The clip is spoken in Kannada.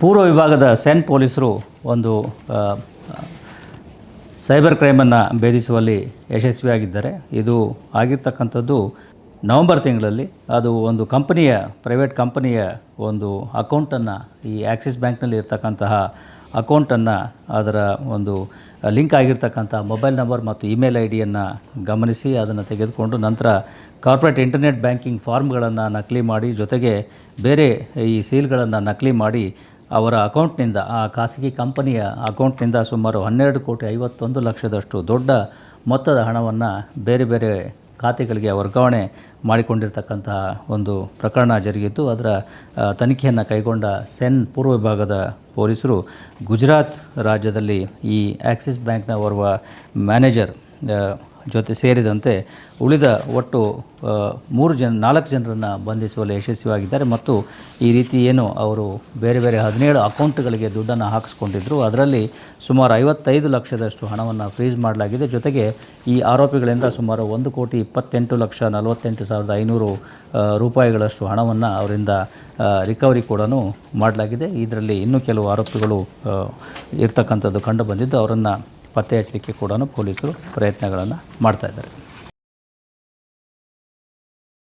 ಪೂರ್ವ ವಿಭಾಗದ ಸೆನ್ ಪೊಲೀಸರು ಒಂದು ಸೈಬರ್ ಕ್ರೈಮನ್ನು ಭೇದಿಸುವಲ್ಲಿ ಯಶಸ್ವಿಯಾಗಿದ್ದಾರೆ. ಇದು ಆಗಿರ್ತಕ್ಕಂಥದ್ದು ನವಂಬರ್ ತಿಂಗಳಲ್ಲಿ. ಅದು ಒಂದು ಪ್ರೈವೇಟ್ ಕಂಪನಿಯ ಒಂದು ಅಕೌಂಟನ್ನು, ಈ ಆಕ್ಸಿಸ್ ಬ್ಯಾಂಕ್ನಲ್ಲಿ ಇರ್ತಕ್ಕಂತಹ ಅಕೌಂಟನ್ನು, ಅದರ ಒಂದು ಲಿಂಕ್ ಆಗಿರ್ತಕ್ಕಂಥ ಮೊಬೈಲ್ ನಂಬರ್ ಮತ್ತು ಇಮೇಲ್ ಐಡಿಯನ್ನು ಗಮನಿಸಿ ಅದನ್ನು ತೆಗೆದುಕೊಂಡು ನಂತರ ಕಾರ್ಪೊರೇಟ್ ಇಂಟರ್ನೆಟ್ ಬ್ಯಾಂಕಿಂಗ್ ಫಾರ್ಮ್ಗಳನ್ನು ನಕಲಿ ಮಾಡಿ, ಜೊತೆಗೆ ಬೇರೆ ಈ ಸೀಲ್ಗಳನ್ನು ನಕಲಿ ಮಾಡಿ ಅವರ ಅಕೌಂಟ್ನಿಂದ, ಆ ಖಾಸಗಿ ಕಂಪನಿಯ ಅಕೌಂಟ್ನಿಂದ ಸುಮಾರು 12,51,00,000ದಷ್ಟು ದೊಡ್ಡ ಮೊತ್ತದ ಹಣವನ್ನು ಬೇರೆ ಬೇರೆ ಖಾತೆಗಳಿಗೆ ವರ್ಗಾವಣೆ ಮಾಡಿಕೊಂಡಿರ್ತಕ್ಕಂತಹ ಒಂದು ಪ್ರಕರಣ ಜರುಗಿದ್ದು, ಅದರ ತನಿಖೆಯನ್ನು ಕೈಗೊಂಡ ಸೆನ್ ಪೂರ್ವ ವಿಭಾಗದ ಪೊಲೀಸರು ಗುಜರಾತ್ ರಾಜ್ಯದಲ್ಲಿ ಈ ಆಕ್ಸಿಸ್ ಬ್ಯಾಂಕ್ನ ಓರ್ವ ಮ್ಯಾನೇಜರ್ ಜೊತೆ ಸೇರಿದಂತೆ ಉಳಿದ ಒಟ್ಟು 4 ಜನರನ್ನು ಬಂಧಿಸುವಲ್ಲಿ ಯಶಸ್ವಿಯಾಗಿದ್ದಾರೆ. ಮತ್ತು ಈ ರೀತಿ ಏನು ಅವರು ಬೇರೆ ಬೇರೆ 17 ಅಕೌಂಟ್ಗಳಿಗೆ ದುಡ್ಡನ್ನು ಹಾಕಿಸ್ಕೊಂಡಿದ್ದರು, ಅದರಲ್ಲಿ ಸುಮಾರು 55 ಲಕ್ಷದಷ್ಟು ಹಣವನ್ನು ಫ್ರೀಸ್ ಮಾಡಲಾಗಿದೆ. ಜೊತೆಗೆ ಈ ಆರೋಪಿಗಳಿಂದ ಸುಮಾರು 1,28,48,500 ರೂಪಾಯಿಗಳಷ್ಟು ಹಣವನ್ನು ಅವರಿಂದ ರಿಕವರಿ ಕೂಡ ಮಾಡಲಾಗಿದೆ. ಇದರಲ್ಲಿ ಇನ್ನೂ ಕೆಲವು ಆರೋಪಿಗಳು ಇರ್ತಕ್ಕಂಥದ್ದು ಕಂಡು ಬಂದಿದ್ದು, ಅವರನ್ನು ಪತ್ತೆ ಹಚ್ಚಲಿಕ್ಕೆ ಕೂಡ ಪೊಲೀಸರು ಪ್ರಯತ್ನಗಳನ್ನು ಮಾಡ್ತಾಯಿದ್ದಾರೆ.